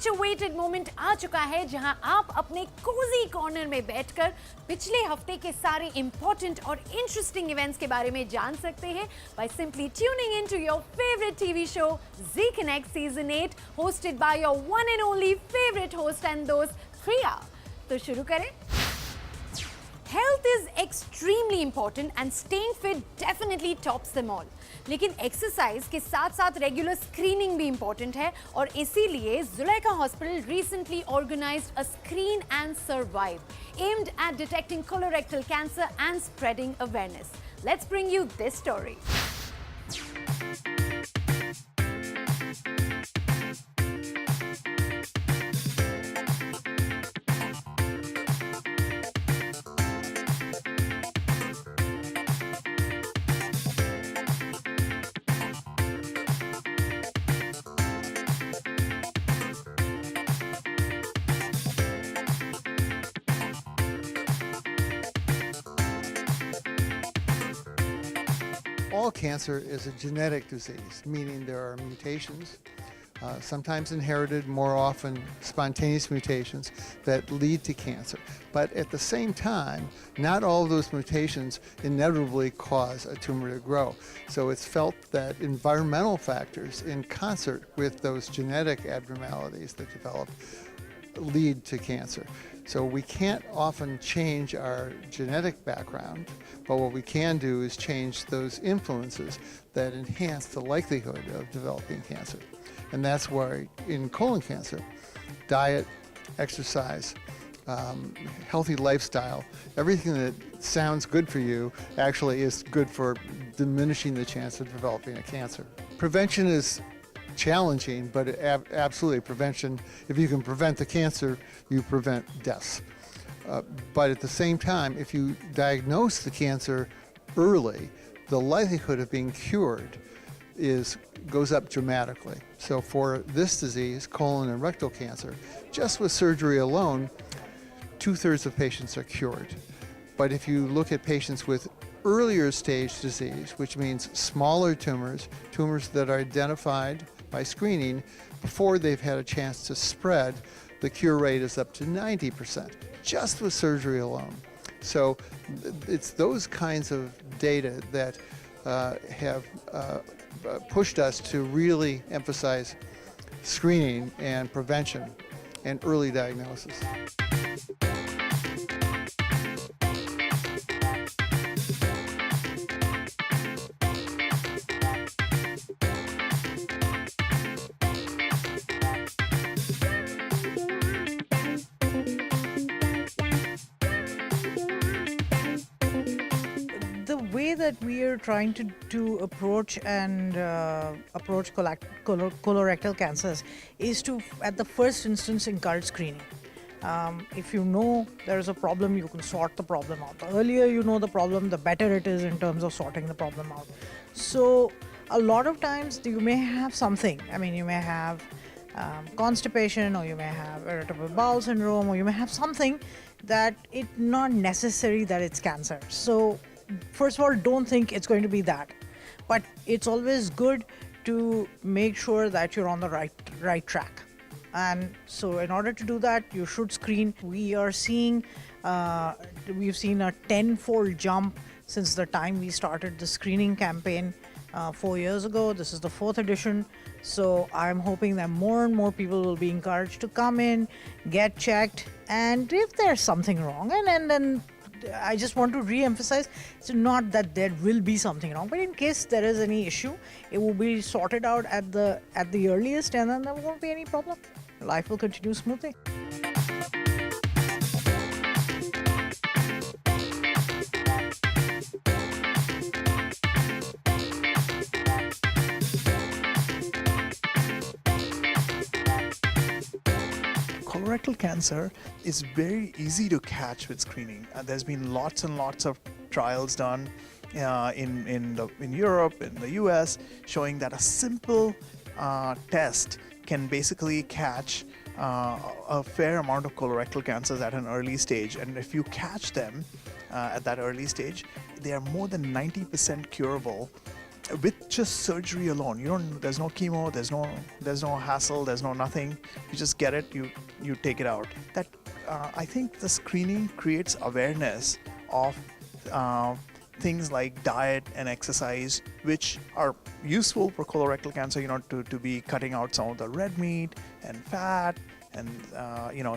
Much awaited moment आ चुका है जहां आप अपने कोजी कॉर्नर में बैठकर पिछले हफ्ते के सारे इंपॉर्टेंट और इंटरेस्टिंग इवेंट्स के बारे में जान सकते हैं by simply tuning in to your favorite TV show Zee Connect Season 8 hosted by your one and only favorite host and दोस्त प्रिया। तो शुरू करें। Health is extremely important and staying fit definitely tops them all. लेकिन exercise के साथ साथ regular screening भी important है और इसीलिए Zulekha hospital recently organized a Screen and Survive aimed at detecting colorectal cancer and spreading awareness. Let's bring you this story. All cancer is a genetic disease, meaning there are mutations, sometimes inherited, more often spontaneous mutations that lead to cancer. But at the same time, not all of those mutations inevitably cause a tumor to grow. So it's felt that environmental factors in concert with those genetic abnormalities that develop lead to cancer. So we can't often change our genetic background, but what we can do is change those influences that enhance the likelihood of developing cancer. And that's why in colon cancer, diet, exercise, healthy lifestyle, everything that sounds good for you actually is good for diminishing the chance of developing a cancer. Prevention is challenging, but absolutely prevention. If you can prevent the cancer, you prevent deaths. But at the same time, if you diagnose the cancer early, the likelihood of being cured goes up dramatically. So for this disease, colon and rectal cancer, just with surgery alone, 2/3 of patients are cured. But if you look at patients with earlier stage disease, which means smaller tumors, tumors that are identified by screening before they've had a chance to spread, the cure rate is up to 90%, just with surgery alone. So it's those kinds of data that have pushed us to really emphasize screening and prevention and early diagnosis. The way that we are trying to approach and approach colorectal cancers is to, at the first instance, encourage screening. If you know there is a problem, you can sort the problem out. The earlier you know the problem, the better it is in terms of sorting the problem out. So a lot of times you may have something. I mean, you may have constipation, or you may have irritable bowel syndrome, or you may have something that it's not necessary that it's cancer. So first of all, don't think it's going to be that, but it's always good to make sure that you're on the right track. And so in order to do that, you should screen. We've seen a 10-fold jump since the time we started the screening campaign 4 years ago. This is the 4th edition. So I'm hoping that more and more people will be encouraged to come in, get checked, and if there's something wrong, and then I just want to re-emphasize, it's not that there will be something wrong, but in case there is any issue, it will be sorted out at the earliest, and then there won't be any problem. Life will continue smoothly. Colorectal cancer is very easy to catch with screening. There's been lots and lots of trials done in Europe, in the US, showing that a simple test can basically catch a fair amount of colorectal cancers at an early stage. And if you catch them at that early stage, they are more than 90% curable with just surgery alone. There's no chemo, there's no hassle, there's no nothing. You just get it, you take it out. That I think the screening creates awareness of things like diet and exercise, which are useful for colorectal cancer, to be cutting out some of the red meat and fat and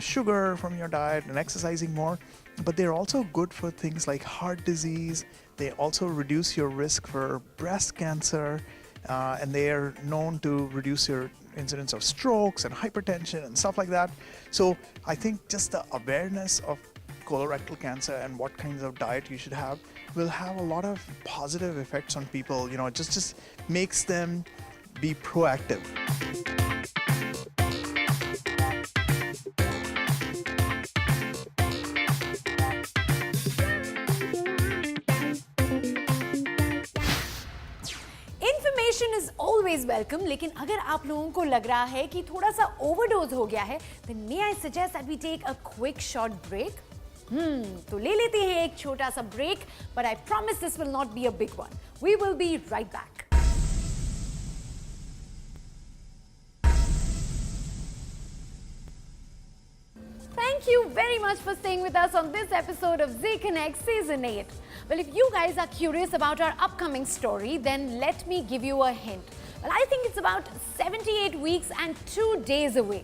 sugar from your diet and exercising more. But they're also good for things like heart disease. They also reduce your risk for breast cancer, and they are known to reduce your incidence of strokes and hypertension and stuff like that. So I think just the awareness of colorectal cancer and what kinds of diet you should have will have a lot of positive effects on people. It just makes them be proactive. Information is always welcome, लेकिन अगर आप लोगों को लग रहा है कि थोड़ा सा overdose हो गया है, then may I suggest that we take a quick short break? तो ले लेते हैं एक छोटा सा break, but I promise this will not be a big one. We will be right back. Thank you very much for staying with us on this episode of Zee Connect Season 8. Well, if you guys are curious about our upcoming story, then let me give you a hint. Well, I think it's about 78 weeks and 2 days away.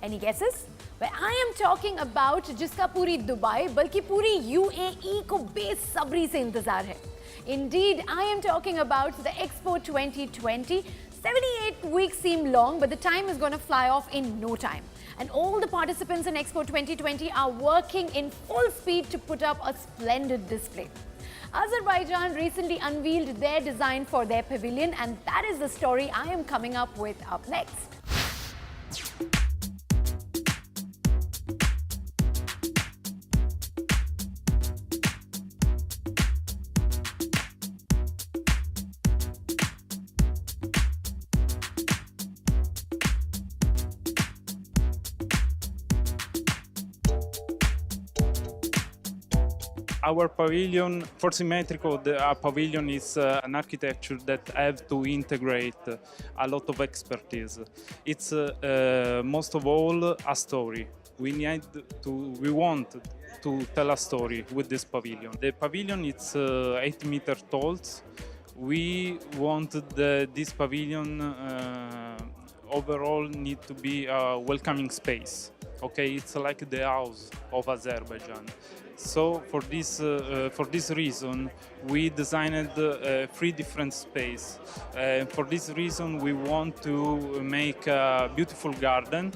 Any guesses? Well, I am talking about जिसका पूरी Dubai बल्कि पूरी UAE को बेसब्री से इंतजार है. Indeed, I am talking about the Expo 2020. 78 weeks seem long, but the time is going to fly off in no time. And all the participants in Expo 2020 are working in full speed to put up a splendid display. Azerbaijan recently unveiled their design for their pavilion, and that is the story I am coming up with up next. Our pavilion, for symmetrical, a pavilion is an architecture that have to integrate a lot of expertise. It's most of all a story. We want to tell a story with this pavilion. The pavilion is 8 meters tall. We want this pavilion overall need to be a welcoming space. Okay, it's like the house of Azerbaijan. So for this reason, we designed 3 different spaces. For this reason, we want to make a beautiful garden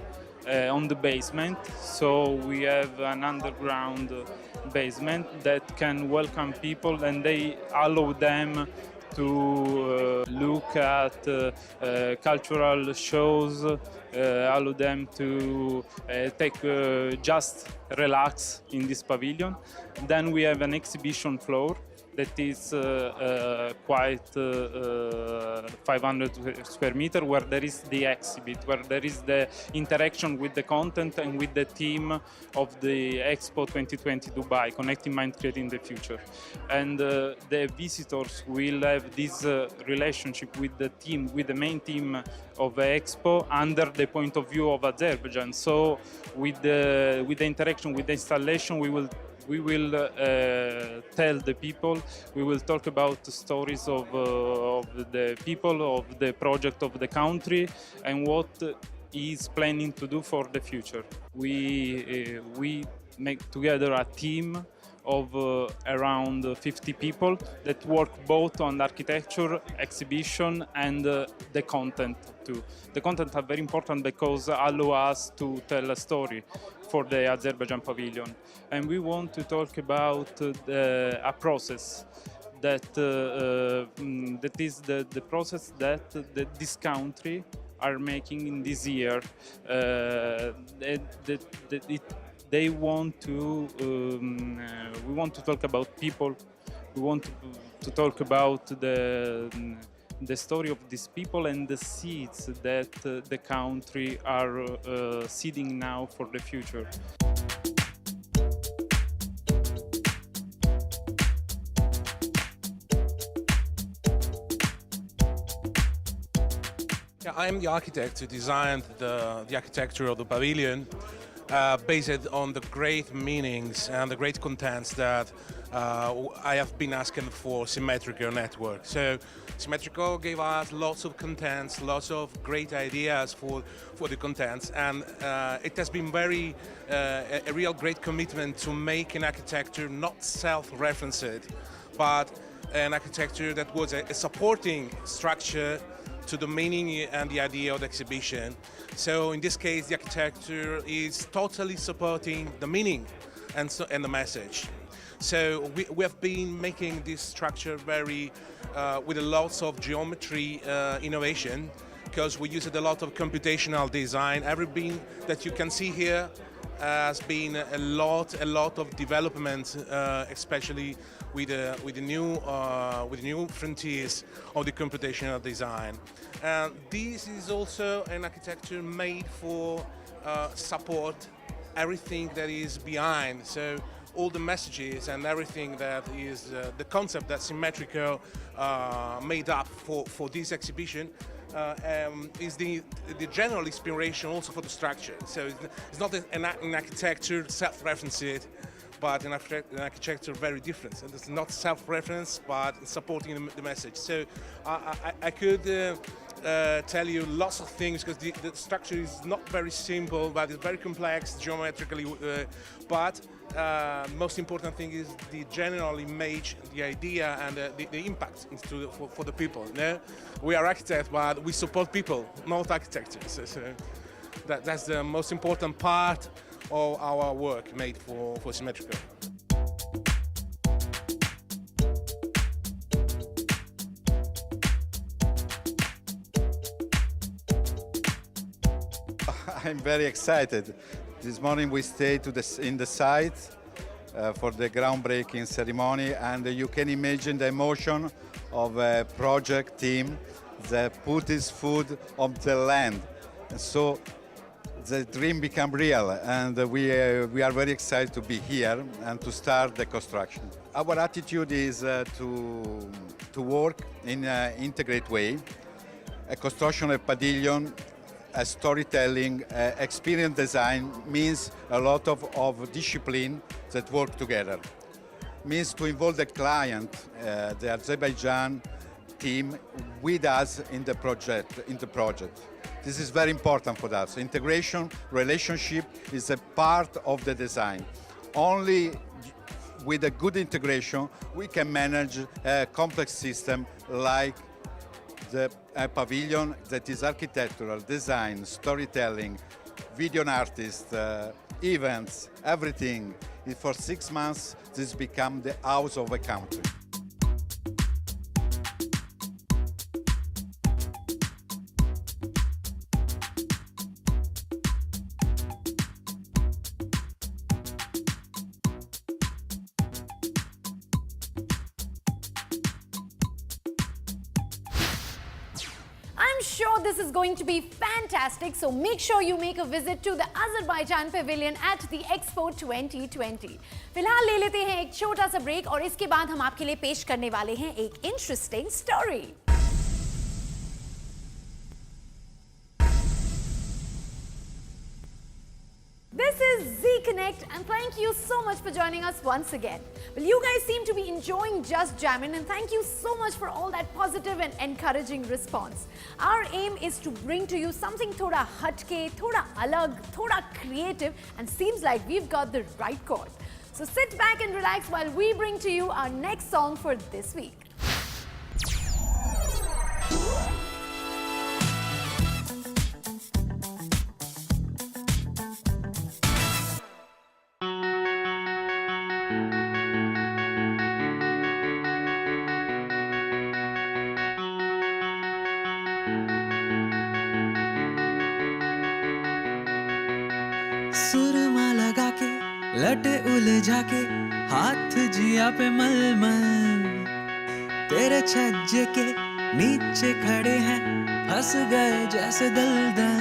on the basement. So we have an underground basement that can welcome people, and they allow them to look at cultural shows, allow them to just relax in this pavilion. Then we have an exhibition floor that is quite 500 square meter, where there is the exhibit, where there is the interaction with the content and with the team of the Expo 2020 Dubai, Connecting Mind, Creating the Future. And the visitors will have this relationship with the team, with the main team of the Expo under the point of view of Azerbaijan. So with the interaction, with the installation, we will tell the people, we will talk about the stories of the people, of the project of the country, and what is planning to do for the future. We make together a team of around 50 people that work both on architecture, exhibition, and the content too. The content are very important because allow us to tell a story for the Azerbaijan Pavillion. And we want to talk about a process that is the process that this country are making in this year. They want to. We want to talk about people. We want to talk about the story of these people and the seeds that the country are seeding now for the future. Yeah, I am the architect who designed the architecture of the pavilion, based on the great meanings and the great contents that I have been asking for symmetrical network. So symmetrical gave us lots of contents, lots of great ideas for the contents, and it has been very a real great commitment to make an architecture not self-referenced, but an architecture that was a supporting structure to the meaning and the idea of the exhibition. So in this case, the architecture is totally supporting the meaning and the message. So we have been making this structure very with a lots of geometry innovation, because we used a lot of computational design. Everything that you can see here has been a lot of development, especially with the new frontiers of the computational design. And this is also an architecture made for support everything that is behind. So all the messages and everything that is the concept that Symmetrical made up for this exhibition is the general inspiration also for the structure. So it's not an architecture self-referenced, but an architecture very different. And it's not self-reference, but supporting the message. So I could tell you lots of things, because the structure is not very simple, but it's very complex geometrically. But most important thing is the general image, the idea, and the impact for the people. No? We are architects, but we support people, not architects. So that's the most important part of our work made for Symmetrical. I'm very excited. This morning we stayed in the site for the groundbreaking ceremony, and you can imagine the emotion of a project team that put his food on the land. So the dream became real, and we are very excited to be here and to start the construction. Our attitude is to work in an integrated way. A construction of pavilion, a storytelling, experience design means a lot of discipline that work together. Means to involve the client, the Azerbaijan team, with us in the project. This is very important for us. Integration, relationship is a part of the design. Only with a good integration, we can manage a complex system like the pavilion that is architectural, design, storytelling, video and artists, events, everything. For 6 months, this became the house of a country. I'm sure this is going to be fantastic, so make sure you make a visit to the Azerbaijan Pavilion at the Expo 2020. फिलहाल ले लेते हैं एक छोटा सा break, और इसके बाद हम आपके लिए पेश करने वाले हैं एक interesting story. This is Zee Connect, and thank you so much for joining us once again. Well, you guys seem to be enjoying Just Jammin', and thank you so much for all that positive and encouraging response. Our aim is to bring to you something thoda hatke, thoda alag, thoda creative, and seems like we've got the right chord. So sit back and relax while we bring to you our next song for this week. सुरमा लगा के लटे उलझा के हाथ जिया पे मलमल, तेरे छज्जे के नीचे खड़े हैं फंस गए जैसे दलदल,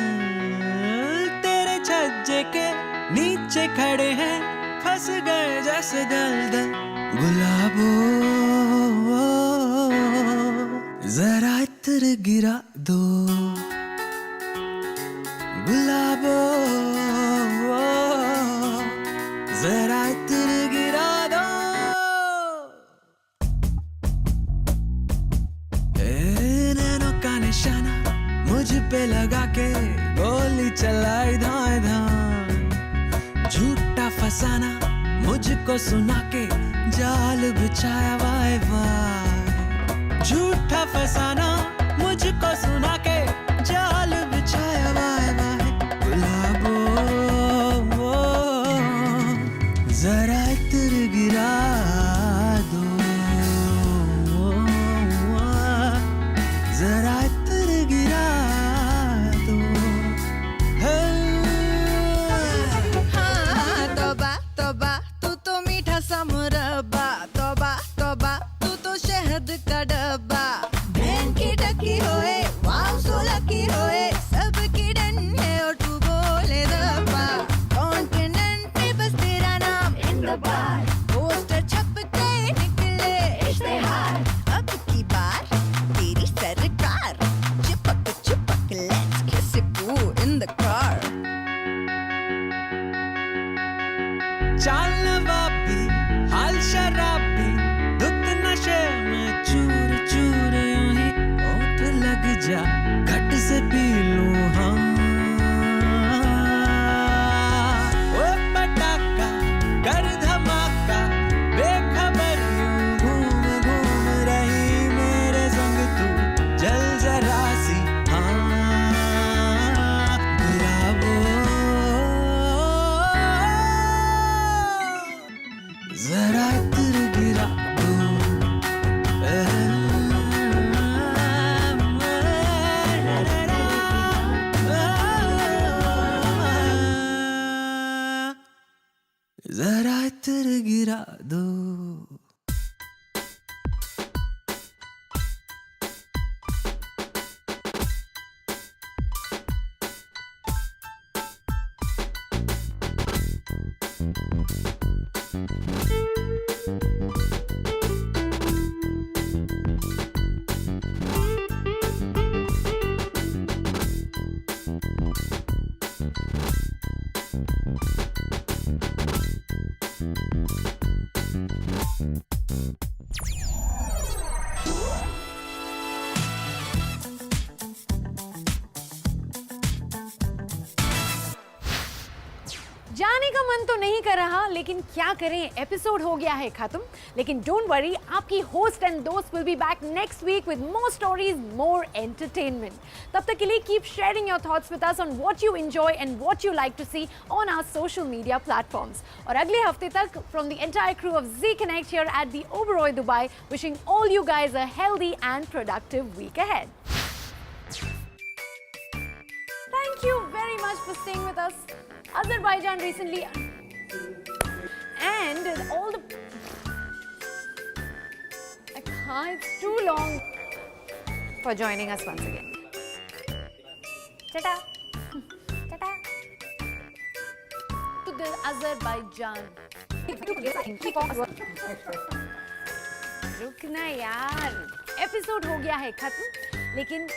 तेरे छज्जे के नीचे खड़े हैं फंस गए जैसे दलदल. गुलाबो जरा इत्र गिरा दो, पे लगा के गोली चलाई धाए धाए, झूठा फसाना मुझको सुना के जाल बिछाया वाय वाय, झूठा फसाना मुझको सुना के जाल बिछाया वाय वाय। गुलाबो जरा इत्र गिरा दो, जरा इत्र गिरा दो। हाँ, तौबा तौबा तू तो मीठा सा मुरब्बा, तौबा तौबा तू तो शहद का डब्बा। बहन की टकी होए वाव सो लकी होए, सबकी डन है और तू बोले दबा। कॉन्टिनेंट पे बस तेरा नाम इन द बार, पोस्टर छप के निकले इश्तेहार। अब की बार तेरी सरकार, चिपक चिपक लेट्स किस बू इन द कार। चाल नवाबी हाल शराबी, धुत नशे में चूर चूर यूं ही होठ लग जा, घट से पी लूं हाँ। ओ पटाखा कर धमाका, बेखबर यूं घूम घूम रही मेरे संग तू, जल जरा सी हाँ। गुलाबो जरा इत्र गिरा दो, जरा इत्र गिरा दो। जाने का मन तो नहीं कर रहा, लेकिन क्या करें, एपिसोड हो गया है खत्म। लेकिन डोंट वरी, आपकी होस्ट एंड दोस्त will be back next week with more stories, more entertainment. तब तक के लिए keep sharing your thoughts with us on what you enjoy and what you like to see on our social media platforms. और अगले हफ्ते तक from the entire crew of Zee connect here at the Oberoi Dubai, wishing all you guys a healthy and productive week ahead. Thank you very much for staying with us. Azerbaijan recently, and all the, it's too long for joining us once again. Tata, tata. To the Azerbaijan. रुकना यार, episode हो गया है खत्म, लेकिन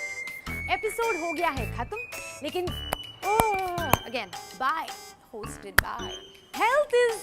oh, again, bye, hosted by. Health is